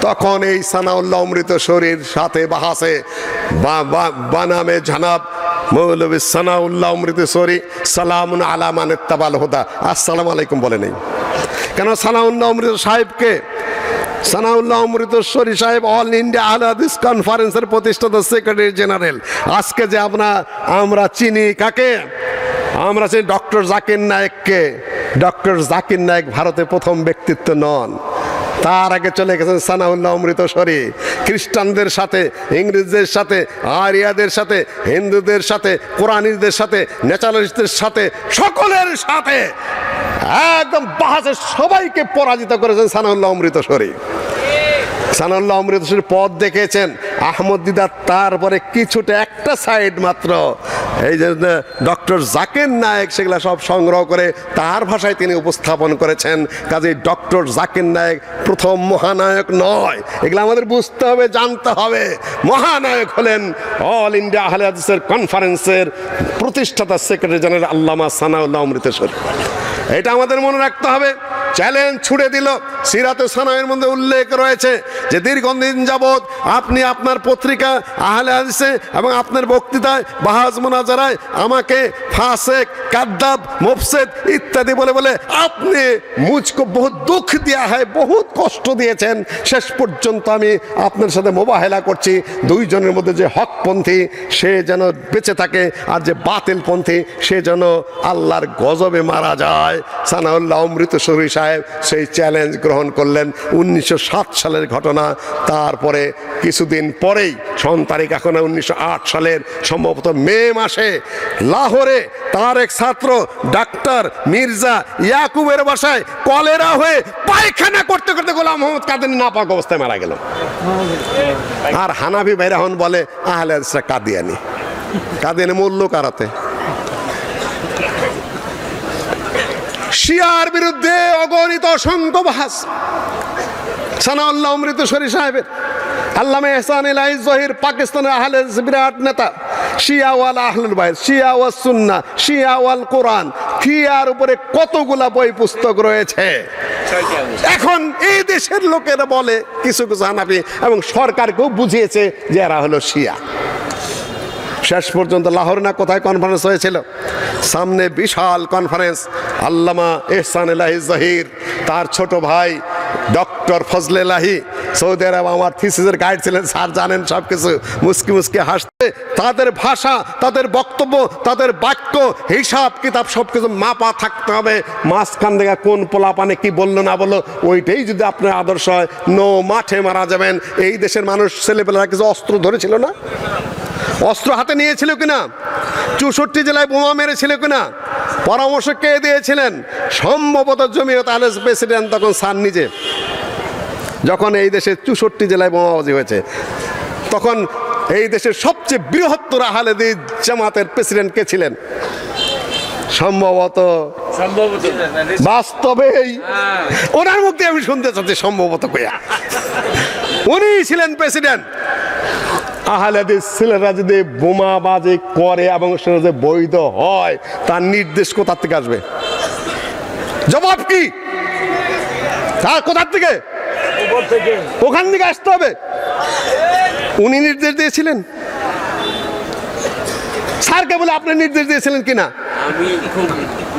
তখন এই সানাউল্লাহ অমৃতসরীর সাথে বাহাসে বানামে জানাব মৌলভী সানাউল্লাহ অমৃতসরী সালামুন আলা মান ইত্তাবাল হুদা, আসসালামু আলাইকুম বলে নেই। কেন সানাউল্লাহ অমৃত সাহেবকে সানাউল্লাহ অমৃতসরী সাহেব অল ইন্ডিয়া আহলে হাদিস কনফারেন্সের প্রতিষ্ঠাতা সেক্রেটারি জেনারেল। আজকে যে আমরা চিনি কাকে? আমরা চিনি ডক্টর জাকির নায়েককে। ডক্টর জাকির নায়েক ভারতে প্রথম ব্যক্তিত্ব নন, তার আগে চলে গেছেন সানাউল্লাহ অমৃতসরী। খ্রিস্টানদের সাথে, ইংরেজদের সাথে, আরিয়াদের সাথে, হিন্দুদের সাথে, কোরআনিদের সাথে, ন্যাচারালিস্টদের সাথে, সকলের সাথে একদম বাহাজে সবাইকে পরাজিত করেছেন সানাউল্লাহ অমৃতসরী। সানাউল্লাহ অমৃতসরীর পথ দেখেছেন আহমদ দিদার, তারপরে কিছুটা একটা সাইড মাত্র এই যে ডক্টর জাকির নায়েক সেগুলা সব সংগ্রহ করে তার ভাষায় তিনি উপস্থাপন করেছেন। কাজেই ডক্টর জাকির নায়েক প্রথম মহানায়ক নয়, এগুলো আমাদের বুঝতে হবে, জানতে হবে। মহানায়ক হলেন অল ইন্ডিয়া আহলে হাদিসের কনফারেন্সের প্রতিষ্ঠাতা সেক্রেটারি জেনারেল আল্লামা সানাউল্লাহ অমৃতসরী। এটা আমাদের মনে রাখতে হবে। চ্যালেঞ্জ ছুড়ে দিল। সিরাতে সানায়ের মধ্যে উল্লেখ রয়েছে যে দীর্ঘদিন যাবৎ আপনি আপনার পত্রিকা আহলে হাদিসে এবং আপনার বক্তৃতায় বাহাজ মোনাজারায় আমাকে ফাসেক, কাদ্দাব, মুফসিদ ইত্যাদি বলে বলে আপনি মুঝকো বহুত দুঃখ দেয়া হয়, বহুত কষ্ট দিয়েছেন। শেষ পর্যন্ত আমি আপনার সাথে মোবাহেলা করছি, দুইজনের মধ্যে যে হকপন্থী সে যেন বেঁচে থাকে আর যে বাতিলপন্থী সে যেন আল্লাহর গজবে মারা যায়। সানাউল্লাহ অমৃতসরী সাহেব সেই চ্যালেঞ্জ গ্রহণ করলেন। 1907 সালের ঘটনা। তারপরে কিছুদিন পরেই সন তারিখ এখন 1908 সালের সম্ভবত মে মাসে লাহোরে তার এক ছাত্র ডাক্তার মির্জা ইয়াকুবের বাসায় কলেরা হয়ে পায়খানা করতে করতে গোলাম মোহাম্মদ কাদিয়ানী নাপাক অবস্থায় মারা গেল। আর হানাফি ভাইরা হন বলে আহলে হাদিসরা কাদিয়ানী। কাদিয়ানী মূল্য কারাতে শিয়ার বিরুদ্ধে অগণিত অসংখ্য বাহাস সানাউল্লাহ অমৃতসরী সাহেবের। আল্লামা এহসান ইলাহি জহির পাকিস্তানের আহলে হাদিস বিরাট নেতা। শিয়া ওয়াল আহলুল বাইত, শিয়া ওয়াস সুন্নাহ, শিয়া ওয়াল কোরআন, শিয়ার উপরে কতগুলা বই পুস্তক রয়েছে। এখন এই দেশের লোকেরা বলে কিছু কিছু হানাফি এবং সরকারকেও বুঝিয়েছে যে এরা হলো শিয়া। শেষ পর্যন্ত লাহোর না কোথায় কনফারেন্স হয়েছিল, সামনে বিশাল কনফারেন্স। আল্লামা এহসান ইলাহি জহির, তার ছোট ভাই ডক্টর ফজলে ইলাহি সৌদি আরব আমার থিসিসের গাইড ছিলেন, স্যার জানেন সব কিছু, মুসকি মুসকি হাসতে। তাদের ভাষা, তাদের বক্তব্য, তাদের বাক্য, হিসাব কিতাব সব কিছু মাপা থাকতে হবে। মাঝখান থেকে কোন পোলাপানে কি বললো না বললো ওইটাই যদি আপনার আদর্শ হয়, নো মাঠে মারা যাবেন। এই দেশের মানুষ ছেলেপেলেরা কিছু অস্ত্র ধরেছিল না? অস্ত্র হাতে নিয়েছিল কিনা? 64 জেলায় বোমা মেরেছিল কিনা? পরামর্শ কে দিয়েছিলেন? সম্ভবত জমিয়ত আহলে প্রেসিডেন্ট তখন স্যার নিজে, যখন এই দেশে 64 জেলায় বোমাবাজি হয়েছে, তখন এই দেশের সবচেয়ে বৃহত্তর আহলে হাদিস জামাতের প্রেসিডেন্ট কে ছিলেন? সম্ভবত বাস্তবেই ওনার মুখে আমি শুনতে চাচ্ছি সম্ভবত কয়া উনি ছিলেন প্রেসিডেন্ট। আহলে হাদিস ছেলেরা যদি বোমাবাজি করে এবং সেটা যদি বৈধ হয় তার নির্দেশ কোথা থেকে আসবে? জবাব কি? তার কোথা থেকে? ওখান থেকে আসতে হবে। উনি নির্দেশ দিয়েছিলেন? স্যারকে বলে আপনি নির্দেশ দিয়েছিলেন কিনা? আমি খুব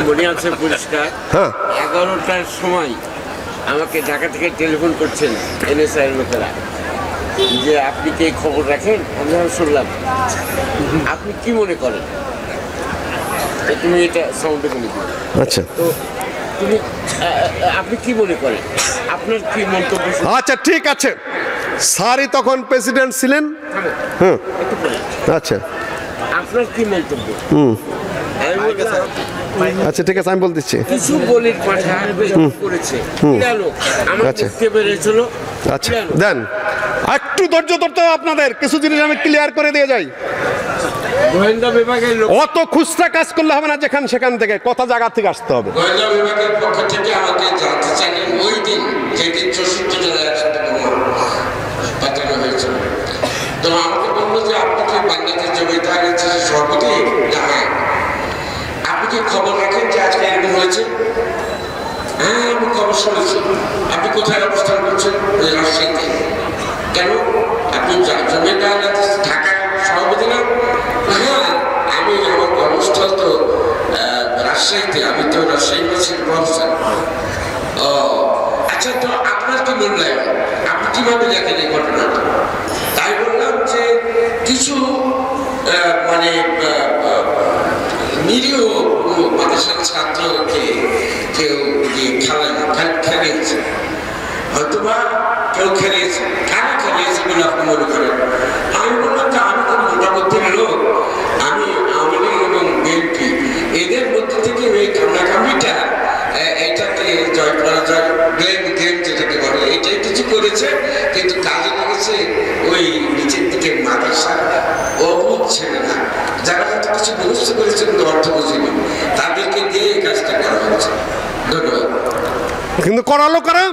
মনে আছে পরিষ্কার। হ্যাঁ, 11টার সময় আমাকে ঢাকা থেকে টেলিফোন করছেন এনএসআই এর লোকেরা যে আপনি কি এই খবর রাখেন? আমি শুনলাম। আপনি কি মনে করেন? তো তুমি এটা সাউন্ডে বলে দিও। আচ্ছা, তো তুমি আপনি কি মনে করেন? আপনার কি মন্তব্য? আচ্ছা ঠিক আছে। স্যারই তখন প্রেসিডেন্ট ছিলেন। হুম, আচ্ছা, আপনার কি মন্তব্য? আচ্ছা ঠিক আছে, আমি বল দিচ্ছি। কিছু বলির পাঠা করেছে আমার বুঝতে পেরেছিল। আচ্ছা দেন, একটু ধৈর্য ধরতে হবে আপনাদের। কিছু জিনিস আমি ক্লিয়ার করে দিয়ে যাই। গোয়েন্দা বিভাগের লোক অত খুচরা কাজ করলে হবে না, যেখান সেখান থেকে কথা জায়গা থেকে আসতে হবে। গোয়েন্দা বিভাগের পক্ষ থেকে আমাকে জানতে চাইলেন ওই দিন যেদিন 64 জেলায় একসাথে বোমা পাঠানো হয়েছিল। তো আমাকে বললো যে আপনি কি বাংলাদেশ জমিয়ত আহলে হাদিসের সভাপতি? হ্যাঁ। আপনি কি খবর রাখেন যে আজকে এরকম হয়েছে? হ্যাঁ, আমি খবর শুনেছি। আপনি কোথায় অবস্থান করছেন? রাজশাহীতে। কেন? আপনি জমিয়ত আহলে হাদিস ঢাকার সভাপতি না? হ্যাঁ, আমি আমার কর্মস্থল তো রাজশাহীতে। আমি তো রাজশাহী ইউনিভার্সিটির প্রফেসর। ও আচ্ছা, আচ্ছা, তো আপনার কি মূল্যায়ন, আপনি কিভাবে দেখেন এই ঘটনাটা? তাই বললাম যে কিছু মানে নিরীহ মাদ্রাসার ছাত্রকে কেউ খেলিয়েছে, হয়তোবা কেউ খেলিয়েছে, কেন খেলিয়েছে বলে আপনি মনে করেন? আমি বললাম যে আমি তো মোটামুটি লোক, আমি আওয়ামী লীগ এবং বিএনপি এদের মধ্যে থেকে এই কামড়াকামড়িটা এটাকে জয় করা যায়, গেম যেটাকে বলে, এটাই কিছু করেছে, কিন্তু কাজে লেগেছে ওই নিচের দিকে মাদ্রাসা অবুধ ছেলেরা, যারা হয়তো কিছু মুখস্থ করেছে কিন্তু অর্থ বুঝিনি, তাদেরকে দিয়ে এই কাজটা করা হচ্ছে। ধন্যবাদ। কিন্তু করালো কারা?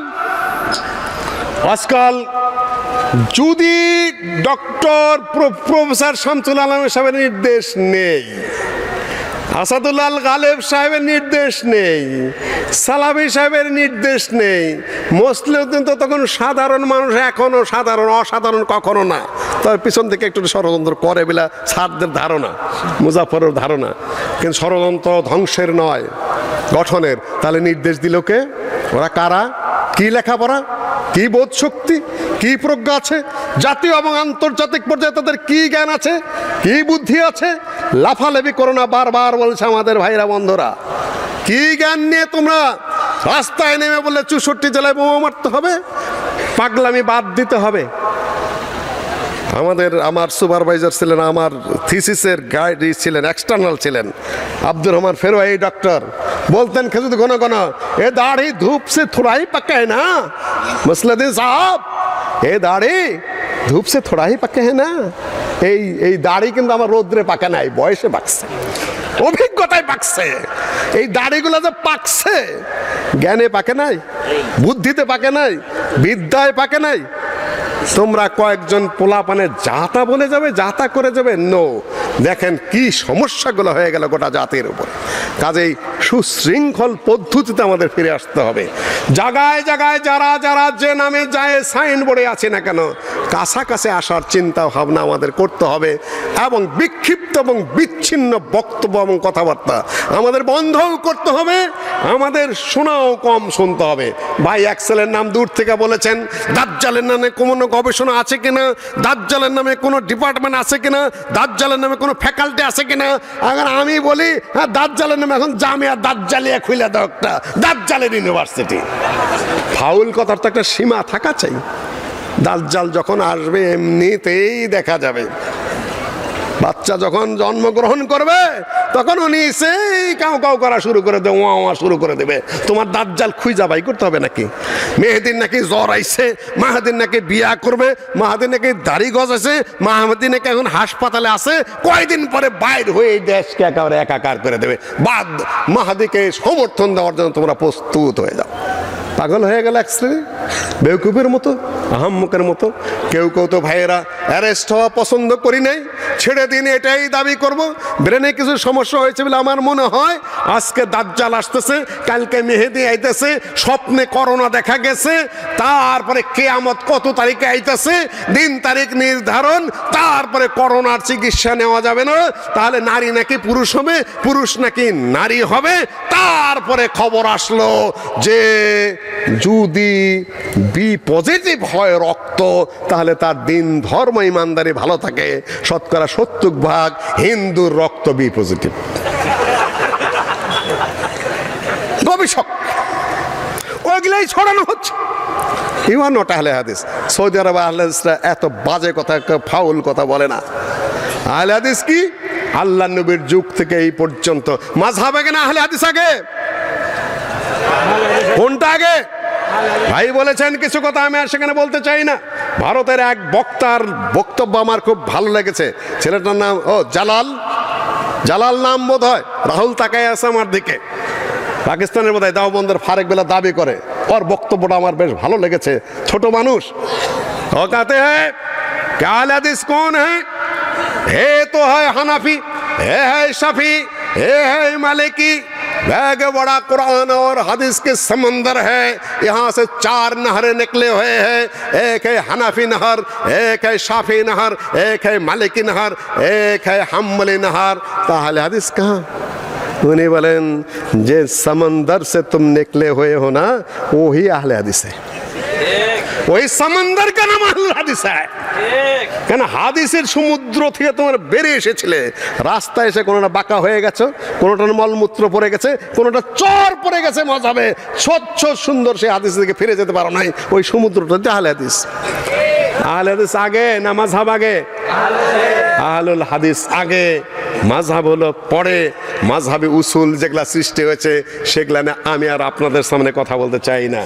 আজকাল যদি ডক্টর প্রফেসর শামসুল আলম সাহেবের নির্দেশ নেই, আসাদুল্লাহ গালেব সাহেবের নির্দেশ নেই, সালামি সাহেবের নির্দেশ নেই, মুসলিউদ্দিন তো তখন সাধারণ মানুষ, এখনো সাধারণ, অসাধারণ কখনো না। তার পিছন থেকে একটু ষড়যন্ত্র করে বলে সারদের ধারণা, মুজাফরের ধারণা, কিন্তু ষড়যন্ত্র ধ্বংসের নয়, গঠনের। তাহলে নির্দেশ দিল কে? ওরা কারা? কি লেখাপড়া, কি বোধ শক্তি, কি প্রজ্ঞা আছে, জাতীয় এবং আন্তর্জাতিক পর্যায়ে তাদের কি জ্ঞান আছে, কি বুদ্ধি আছে? লাফালাফি করো না, বারবার বলছে আমাদের ভাইরা বন্ধুরা। কি জ্ঞান নিয়ে তোমরা রাস্তায় নেমে বললে 64 জেলায় বোমা মারতে হবে? পাগলামি বাদ দিতে হবে। আমার সুপারভাইজার ছিলেন, আমার থিসিসের গাইড ছিলেন, এক্সটার্নাল ছিলেন, আব্দুর রহমান ফেরোয়াই ডক্টর, বলতেন খেজুর ঘন ঘন, এ দাড়ি ধূপ সে থোড়া ही पक्का है ना मुस्लिउद्दीन साहब, এ দাড়ি ধূপ সে থোড়া ही पक्का है ना। এই দাড়ি কিন্তু আমার রৌদ্রে পাকা নাই, বয়সে পাকছে, অভিজ্ঞতায় পাকছে। এই দাড়িগুলো যে পাকছে, জ্ঞানে পাকে নাই, বুদ্ধিতে পাকে নাই, বিদ্যায় পাকে নাই। তোমরা কয়েকজন পোলাপানে যাতা বলে যাবে, যাতা করে যাবে, নো। দেখেন কি সমস্যাগুলো হয়ে গেল গোটা জাতির উপর। কাজেই সুশৃঙ্খল পদ্ধতিতে আমাদের ফিরে আসতে হবে। জায়গায় জায়গায় যারা যারা যে নামে যায় সাইনবোর্ডে আছে না কেন, কাছাকাছি আসার চিন্তা ভাবনা আমাদের করতে হবে, এবং বিক্ষিপ্ত এবং বিচ্ছিন্ন বক্তব্য এবং কথাবার্তা আমাদের বন্ধও করতে হবে, আমাদের শোনাও কম শুনতে হবে। ভাই এক্সেলের নাম দূর থেকে বলেছেন, দাজ্জালের নামে কোনো গবেষণা আছে কিনা, দাজ্জালের নামে কোনো ডিপার্টমেন্ট আছে কিনা, দাজ্জালের নামে কোনো ফ্যাকাল্টি আছে কিনা। আগে আমি বলি, হ্যাঁ দাজ্জালের নামে এখন জামিয়া দাজ্জালিয়া খুলে দাও, একটা দাজ্জালের ইউনিভার্সিটি। ফাউল কথার তো একটা সীমা থাকা চাই। দাজ্জাল যখন আসবে এমনিতেই দেখা যাবে। বাচ্চা যখন জন্মগ্রহণ করবে তখন উনি সেই কাউ কাউ করা শুরু করে দেবে, ওয়া ওয়া শুরু করে দেবে। তোমার দাজ্জাল খুঁজা বাই করতে হবে নাকি? মেহেদিন নাকি জ্বর আইছে, মাহাদিন নাকি বিয়া করবে, মাহাদিন নাকি দাড়ি গজাছে, মাহাদিন নাকি এখন হাসপাতালে আছে, কয়দিন পরে বাইর হয়ে এই দেশকে একেবারে একাকার করে দেবে। বাদ মাহাদিকে সমর্থন দেওয়ার জন্য তোমরা প্রস্তুত হয়ে যাও। পাগল হয়ে গেল এক শ্রেণী, বেউকুফের মতো, আহাম্মকের মতো। কেউ কেউ তো ভাইয়েরা অ্যারেস্ট হওয়া পছন্দ করি নাই, ছেড়ে দিন এটাই দাবি করব। ব্রেনে কিছু সমস্যা হয়েছে বলে আমার মনে হয় আজকে দাজ্জাল আসতেছে, কালকে মেহেদি আইতেছে, স্বপ্নে করোনা দেখা গেছে, তারপরে কিয়ামত কত তারিখে আইতেছে, দিন তারিখ নির্ধারণ, তারপরে করোনার চিকিৎসা নেওয়া যাবে না, তাহলে নারী নাকি পুরুষ হবে, পুরুষ নাকি নারী হবে। তারপরে খবর আসলো যে যদি বি পজিটিভ হয় রক্ত, তাহলে তার দিন ধর্ম ইমানদারি ভালো থাকে। শতকরা 70% হিন্দুর রক্ত বি পজিটিভ। গবেষক ওইগুলাই ছড়ানো হচ্ছে। ইউ আর নট আহলে হাদিস। সৌদি আরব আহলে হাদিসরা এত বাজে কথা, ফাউল কথা বলে না। আহলে হাদিস কি? আল্লাহ নবীর যুগ থেকে এই পর্যন্ত মাযহাব আগে না আহলে হাদিস আগে? কোনটা আগে? ভাই বলেছেন কিছু কথা, আমি আর সেখানে বলতে চাই না। ভারতের এক বক্তার বক্তব্য আমার খুব ভালো লেগেছে। ছেলেটার নাম জালাল নাম বোধ হয়, রাহুল তাকায় আছে আমার দিকে, পাকিস্তানের বোধ হয় দেওবন্দের ফারেক বেলা দাবি করে। ওর বক্তব্যটা আমার বেশ ভালো লেগেছে। ছোট মানুষ, ও कहते हैं कि अहले हदीस कौन है? ये तो है हनफी, ये है शफी, ये है मालिकी। बैग बड़ा कुरान और हदीस के समंदर है, यहाँ से 4 नहरें निकले हुए हैं। एक है हनफी नहर, एक है शाफी नहर, एक है मालिकी नहर, एक है हम्बली नहर। तो अहले हदीस कहाँ? উনি বলেন যে समंदर से तुम निकले हुए हो ना वही আহলে হাদিস है ওই समंदर का नाम আহলে হাদিস है কেন হাদিসের সমুদ্র থেকে তোমার বেরিয়ে এসেছিলে রাস্তায় এসে কোনোটা বাঁকা হয়ে গেছো কোনোটা মলমূত্র পড়ে গেছে কোনোটা চর পড়ে গেছে মজাবে স্বচ্ছ সুন্দর সেই হাদিস থেকে ফিরে যেতে পারো নাই ওই সমুদ্রটা আহলে হাদিস আহলে হাদিস আগে না মাযহাব আগে আহলুল হাদিস আগে মাযহাব হলো পরে মাযহাবে উসুল যেগুলা সৃষ্টি হয়েছে সেগুলা না আমি আর আপনাদের সামনে কথা বলতে চাই না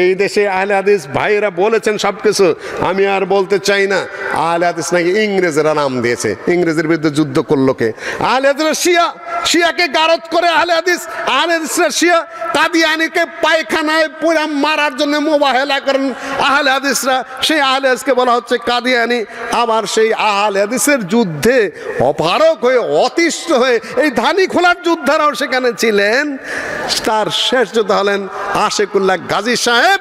এই দেশে আহলে হাদিস ভাইরা বলেছেন সব কিছু আমি আর বলতে চাই না আহলে হাদিস নাকি ইংরেজরা নাম দিয়েছে ইংরেজের বিরুদ্ধে যুদ্ধ করলো কে আহলে হাদিসরা শিয়াকে গারদ করে আহলে হাদিসরা শিয়া কাদিয়ানীকে পায়খানায় পুরা মারার জন্য মোবাহেলা করেন আহলে হাদিসরা সেই আহলে হাদিসকে বলা হচ্ছে কাদিয়ানী আবার সেই আহলে হাদিসের যুদ্ধে অপারক হয়ে অতিষ্ঠ হয়ে এই ধানি খোলার যোদ্ধারাও সেখানে ছিলেন তার শেষ যোদ্ধা হলেন আশিকুল্লাহ গাজী সাহেব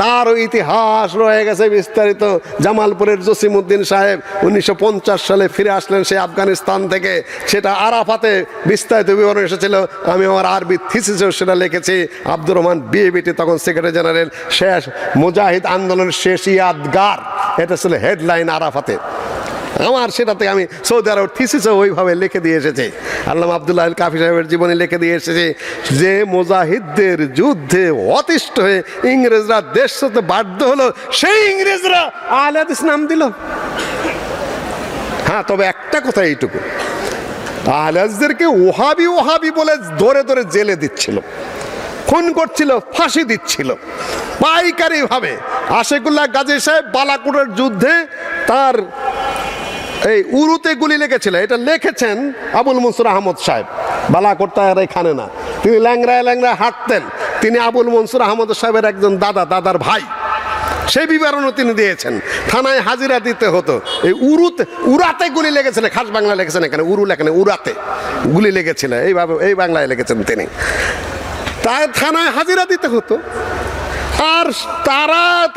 তার ইতিহাস রয়ে গেছে বিস্তারিত জামালপুরের জসিমউদ্দিন সাহেব 1950 সালে ফিরে আসলেন সেই আফগানিস্তান থেকে সেটা আরাফাতে বিস্তারিত বিবরণ এসেছিল আমি আমার আরবি থিসিসেও সেটা লিখেছি আব্দুর রহমান বিএবিটি তখন সেক্রেটারি জেনারেল শেষ মুজাহিদ আন্দোলনের শেষ ইয়াদগার এটা ছিল হেডলাইন আরাফাতে আমার সেটাতে আমি সৌদি আরব থিসিসে ওইভাবে লিখে দিয়ে এসেছি আল্লামা আব্দুল্লাহ আল কাফি সাহেবের জীবনী লিখে দিয়ে এসেছে যে মুজাহিদদের যুদ্ধে অতিষ্ঠ হয়ে ইংরেজরা দেশ হতে বাধ্য হলো সেই ইংরেজরা আহলে হাদিস নাম দিল হ্যাঁ তবে একটা কথা এইটুকু আহলে হাদিসদেরকে ওহাবি বলে ধরে ধরে জেলে দিচ্ছিল খুন করছিল ফাঁসি দিচ্ছিল পাইকারি ভাবে আশিকুল্লাহ গাজী সাহেব বালাকোটের যুদ্ধে তার এই উরুতে গুলি লেগেছিল এটা লিখেছেন আবুল মনসুর আহমদ সাহেব বালাকোট তার এখানে না তিনি ল্যাংড়ায় হাঁটতেন তিনি আবুল মনসুর আহমদ সাহেবের একজন দাদার ভাই সেই বিবরণও তিনি দিয়েছেন থানায় হাজিরা দিতে হতো এই উরাতে গুলি লেগেছিল খাস বাংলা লিখেছেন এখানে উরু লেখেন উরাতে গুলি লেগেছিল এইভাবে এই বাংলায় লিখেছেন তিনি তাই থানায় হাজিরা দিতে হতো আর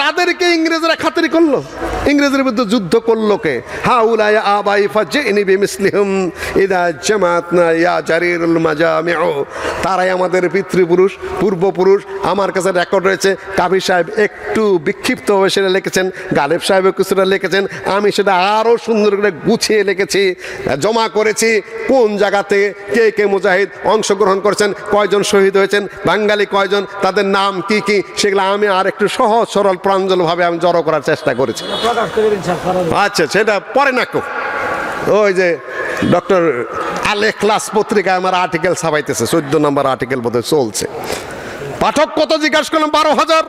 তাদেরকে ইংরেজরা খাতির করলো ইংরেজের বিরুদ্ধে যুদ্ধ করলো কে হাউলাই আবাই ফাজিনি বিমিসলিহুম ইদা জামাতনা ইয়া জারিরুল মাজামিউ তারাই আমাদের পিতৃপুরুষ পূর্বপুরুষ আমার কাছে রেকর্ড রয়েছে কাফি সাহেব একটু বিক্ষিপ্তভাবে সেটা লিখেছেন গালেব সাহেবও কিছুটা লিখেছেন আমি সেটা আরও সুন্দর করে গুছিয়ে লিখেছি জমা করেছি কোন জায়গাতে কে কে মুজাহিদ অংশগ্রহণ করেছেন কয়জন শহীদ হয়েছেন বাঙালি কয়জন তাদের নাম কি কি সেগুলো আমি আর একটু সহজ সরল প্রাঞ্জলভাবে আমি জড়ো করার চেষ্টা করেছি আচ্ছা সেটা পরে না কেউ ওই যে ডক্টর আল ইখলাস পত্রিকায় আমার আর্টিকেল ছাপাইতেছে 14 নম্বর আর্টিকেল বোধহয় চলছে পাঠক কত জিজ্ঞাসা করলাম 12,000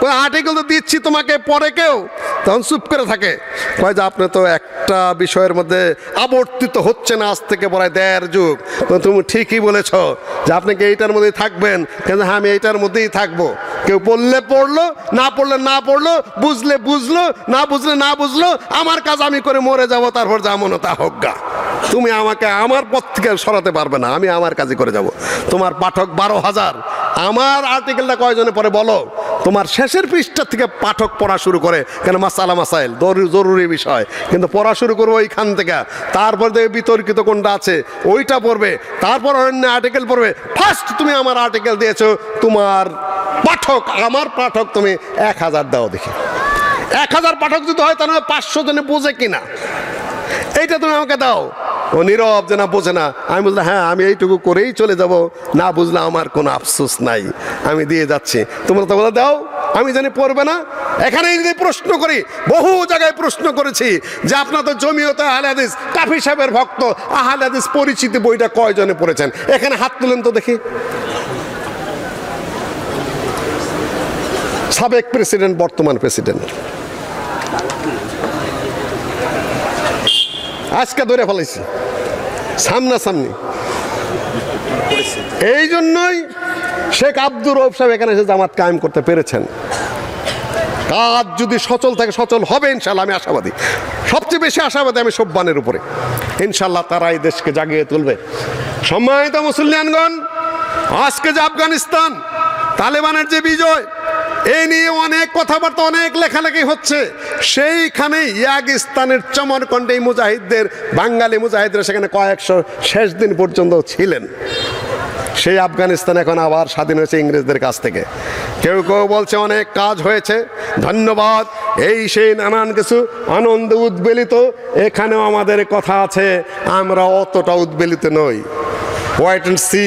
ওই আর্টিকেল তো দিচ্ছি তোমাকে পরে কেউ তখন চুপ করে থাকে কয় যে আপনি তো একটা বিষয়ের মধ্যে আবর্তিত হচ্ছে না আজ থেকে প্রায় 1.5 যুগ তো তুমি ঠিকই বলেছ যে আপনি কি এইটার মধ্যেই থাকবেন কিন্তু হ্যাঁ আমি এইটার মধ্যেই থাকবো কেউ পড়লে পড়লো না পড়লে না পড়লো বুঝলে বুঝলো না বুঝলে না বুঝলো আমার কাজ আমি করে মরে যাবো তারপর যেমন তা হোক গা তুমি আমাকে আমার পথ থেকে সরাতে পারবে না আমি আমার কাজই করে যাব তোমার পাঠক 12,000 আমার আর্টিকেলটা কয়জনে পরে বলো তোমার শেষের পৃষ্ঠা থেকে পাঠক পড়া শুরু করে কেন মাসাইল জরুরি বিষয় কিন্তু পড়া শুরু করবো ওইখান থেকে তারপর দেখে বিতর্কিত কোনটা আছে ওইটা পড়বে তারপর অন্য আর্টিকেল পড়বে ফার্স্ট তুমি আমার আর্টিকেল দিয়েছো তোমার পাঠক আমার পাঠক তুমি 1,000 দাও দেখি 1,000 পাঠক যদি হয় তাহলে 500 জনে বোঝে কিনা এইটা তুমি আমাকে দাও ও নীরব যে না বোঝে না আমি বললাম হ্যাঁ আমি এইটুকু করেই চলে যাব না বুঝলে আমার কোনো আফসোস নাই আমি দিয়ে যাচ্ছি তোমরা তো বলে দাও আমি জানি পড়বে না এখানে যদি প্রশ্ন করি বহু জায়গায় প্রশ্ন করেছি যে আপনার তো জমিয়তে আহলে হাদিস কাফি সাহেবের ভক্ত আহলে হাদিস পরিচিতি বইটা কয়জনে পড়েছেন এখানে হাত তুলেন তো দেখি সাবেক প্রেসিডেন্ট বর্তমান প্রেসিডেন্ট আজকে ধরে ফেলাইছি সামনাসামনি এই জন্যই শেখ আব্দুর রউফ সাহেব এখানে এসে জামাত কায়েম করতে পেরেছেন কাজ যদি সচল থাকে সচল হবে ইনশাল্লাহ আমি আশাবাদী সবচেয়ে বেশি আশাবাদী আমি সোববানের উপরে ইনশাল্লাহ তারা এই দেশকে জাগিয়ে তুলবে সম্মানিত মুসলিয়ানগণ আজকে যে আফগানিস্তান তালেবানের যে বিজয় এই নিয়ে অনেক কথাবার্তা অনেক লেখালেখি হচ্ছে সেইখানে ইয়াগিস্তানের চমরকন্ডে মুজাহিদদের বাঙালি মুজাহিদরা সেখানে কয়েকশো শেষ দিন পর্যন্ত ছিলেন সেই আফগানিস্তান এখন আবার স্বাধীন হয়েছে ইংরেজদের কাছ থেকে। কেউ কেউ বলছে অনেক কাজ হয়েছে, ধন্যবাদ, এই সেই নানান কিছু আনন্দ উদ্বেলিত। এখানেও আমাদের কথা আছে, আমরা অতটা উদ্বেলিত নই। ওয়েট অ্যান্ড সি,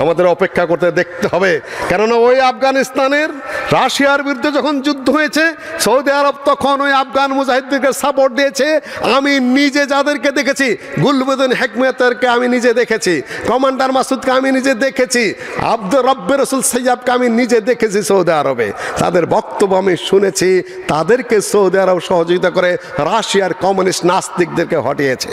আমাদের অপেক্ষা করতে দেখতে হবে। কেননা ওই আফগানিস্তানের রাশিয়ার বিরুদ্ধে যখন যুদ্ধ হয়েছে, সৌদি আরব তখন ওই আফগান মুজাহিদদেরকে সাপোর্ট দিয়েছে। আমি নিজে যাদেরকে দেখেছি, গুলবুদ্দিন হেকমতেরকে আমি নিজে দেখেছি, কমান্ডার মাসুদকে আমি নিজে দেখেছি, আব্দুর রব্বে রসুল সৈয়াবকে আমি নিজে দেখেছি সৌদি আরবে। তাদের বক্তব্য আমি শুনেছি, তাদেরকে সৌদি আরব সহযোগিতা করে রাশিয়ার কমিউনিস্ট নাস্তিকদেরকে হটিয়েছে।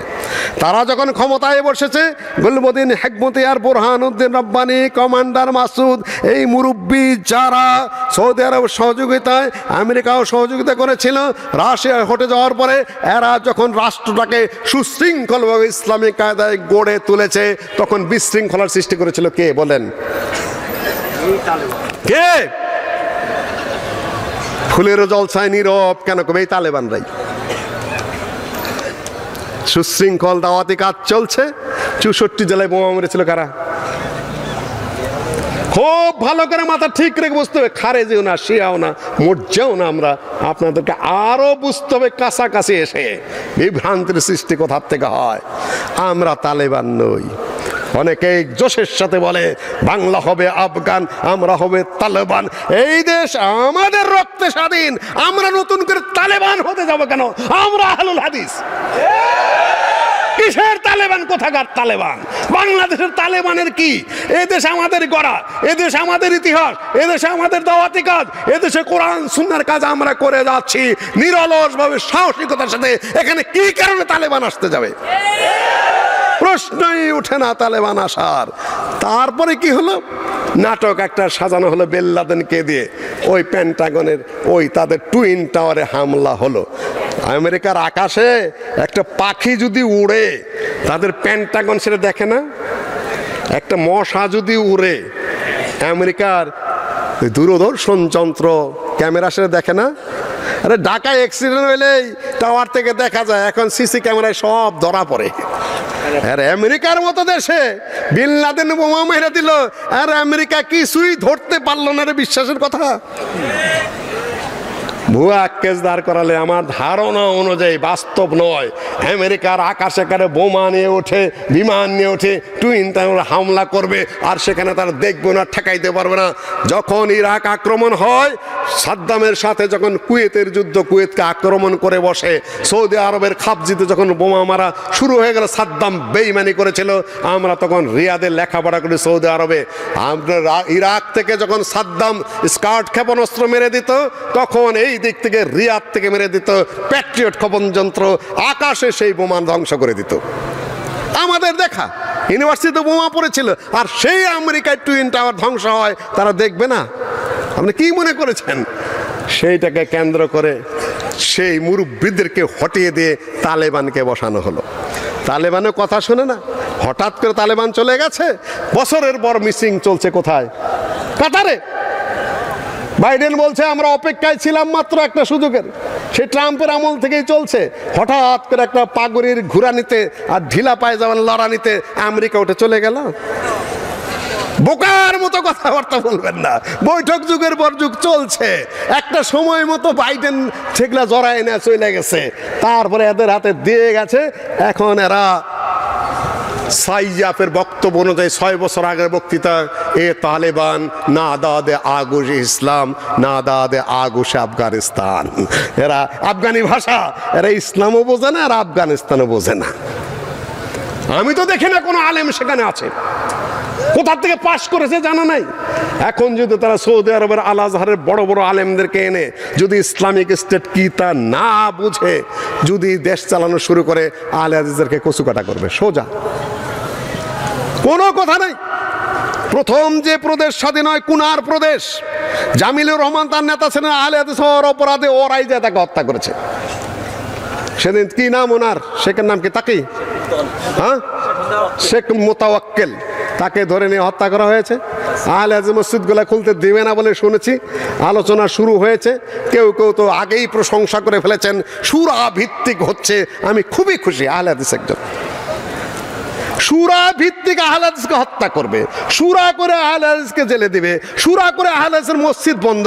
তারা যখন ক্ষমতায় বসেছে, গুলবুদ্দিন হেকমতি আর বুরহানুদ্দিন রব্বানি, কমান্ডার মাসুদ, এই মুরব্বী যারা সৌদি আরব সহযোগিতায়, আমেরিকাও সহযোগিতা করেছিল, রাশিয়া হটে যাওয়ার পরে এরা যখন রাষ্ট্রটাকে সুশৃঙ্খলভাবে ইসলামিক কায়দায় গড়ে তুলেছে, তখন বিশৃঙ্খলার সৃষ্টি করেছিল কে বলেন? কে? ফুলেরও জলসায় নীরব কেন কবে? এই তালেবানরাই। সুশৃঙ্খল দাওয়াতি কাজ চলছে। 64 জেলায় বোমা মেরেছিল কারা? খুব ভালো করে মাথা ঠিক রেখে বুঝতে হবে, খারেজিও না, শিয়াও না, মর্যাও না। আমরা আপনাদেরকে আরো বুঝতে হবে, কাছাকাছি এসে বিভ্রান্তির সৃষ্টি কোথার থেকে হয়। আমরা তালেবান নই। অনেকেই জোশের সাথে বলে বাংলা হবে আফগান, আমরা হবে তালেবান। এই দেশ আমাদের রক্তে স্বাধীন, আমরা নতুন করে তালেবান হতে যাব কেন? আমরা আহলুল হাদিস। কিসের তালেবান? কোথাকার তালেবান? বাংলাদেশের তালেবানের কি? এদেশ আমাদের গড়া, এদেশ আমাদের ইতিহাস, এদেশে আমাদের দাওয়াতি কাজ, এদেশে কোরআন সুন্নাহর কাজ আমরা করে যাচ্ছি নিরলসভাবে, সাহসিকতার সাথে। এখানে কি কারণে তালেবান আসতে যাবে? প্রশ্নই উঠে না তালেবান আসার। তারপরে কি হলো? নাটক একটা সাজানো হলো বিন লাদেনকে দিয়ে। ওই পেন্টাগনের ওই তাদের টুইন টাওয়ারে হামলা হলো। আমেরিকার আকাশে একটা পাখি যদি উড়ে, তাদের পেন্টাগন সেটা দেখে না? একটা মশা যদি উড়ে, আমেরিকার দূরদর্শন যন্ত্র ক্যামেরা সেটা দেখে না? আরে ঢাকায় অ্যাক্সিডেন্ট হইলেই টাওয়ার থেকে দেখা যায়, এখন সিসি ক্যামেরায় সব ধরা পড়ে। আর আমেরিকার মতো দেশে বিন লাদেন বোমা মেরে দিল, আর আমেরিকা কিছুই ধরতে পারলো না। রে বিশ্বাসের কথা? ভুয়া কেস দাঁড় করালে আমার ধারণা অনুযায়ী বাস্তব নয়। আমেরিকার আকাশে কারে বোমা নিয়ে ওঠে, বিমান নিয়ে ওঠে, টুইন টাওয়ারে হামলা করবে, আর সেখানে তারা দেখবে না, ঠেকাইতে পারবে না। যখন ইরাক আক্রমণ হয়, সাদ্দামের সাথে যখন কুয়েতের যুদ্ধ, কুয়েতকে আক্রমণ করে বসে, সৌদি আরবের খাবজিতে যখন বোমা মারা শুরু হয়ে গেল, সাদ্দাম বেইমানি করেছিল। আমরা তখন রিয়াদে লেখাপড়া করি সৌদি আরবে। আমরা ইরাক থেকে যখন সাদ্দাম স্কার্ট ক্ষেপণাস্ত্র মেরে দিত, তখন এই দিক থেকে রিয়াদ থেকে মেরে দিত প্যাট্রিয়ট ক্ষেপণ যন্ত্র, আকাশে সেই বোমা ধ্বংস করে দিত। আমাদের দেখা ইউনিভার্সিটিতে বোমা পড়েছিল, আর সেই আমেরিকায় টুইন টাওয়ার ধ্বংস হয়, তারা দেখবে না? আপনি কি মনে করেছেন? সেইটাকে কেন্দ্র করে সেই মুরব্বীদেরকে হটিয়ে দিয়ে তালেবানকে বসানো হলো। তালেবানের কথা শোনে না, হঠাৎ করে তালেবান চলে গেছে। বছরের পর মিসিং চলছে কোথায়? কাতারে। বাইডেন বলছে আমরা অপেক্ষায় ছিলাম মাত্র একটা সুযোগের। সে ট্রাম্পের আমল থেকেই চলছে। হঠাৎ করে একটা পাগড়ির ঘুরানিতে আর ঢিলা পায়জামার লড়ানিতে আমেরিকা উঠে চলে গেল। বোকার মতো কথাবার্তা বলবেন না। বৈঠক যুগের পর যুগ চলছে। একটা সময় মতো বাইডেন সেগুলা জড়ায় না চলে গেছে, তারপরে এদের হাতে দিয়ে গেছে। এখন এরা সাইয়াফের বক্তব্য অনুযায়ী 6 বছর আগের বক্তৃতা, এ তালেবান না দাদে আগুশ ইসলাম, না দাদে আগুশ আফগানিস্তান। এরা আফগানি ভাষা, এরা ইসলামও বোঝে না আর আফগানিস্তানও বোঝে না। আমি তো দেখি না কোনো আলেম সেখানে আছে। কোথা থেকে পাশ করেছে জানা নাই। এখন যদি তারা সৌদি আরবের আল আজহারের বড় বড় আলেমদেরকে এনে যদি ইসলামিক স্টেট কি তা না বুঝে যদি দেশ চালানো শুরু করে, আলে হাদিসদেরকে কচুকাটা করবে সোজা, কোনো কথা নাই। প্রথম যে প্রদেশ স্বাধীন হয় কুনার প্রদেশ, জামিলুর রহমান তার নেতা ছিলেন, আলে হাদিস হওয়ার অপরাধে ওরাই যে তাকে হত্যা করেছে। সেদিন কি নাম ওনার? শেখের নাম কি? তাকি, হ্যাঁ, শেখ মোতাওয়াক্কেল, তাকে ধরে নিয়ে হত্যা করা হয়েছে। আহলে হাদিস মসজিদগুলো খুলতে দেবে না বলে শুনেছি, আলোচনা শুরু হয়েছে। কেউ কেউ তো আগেই প্রশংসা করে ফেলেছেন, সূরা ভিত্তিক হচ্ছে। আমি খুবই খুশি, আহলে হাদিস একজন। সুরা ভিত্তিক আহলে হাদিসকে হত্যা করবে, সুরা করে আহলে হাদিসকে জেলে দিবে, সুরা করে আহলে হাদিসের মসজিদ বন্ধ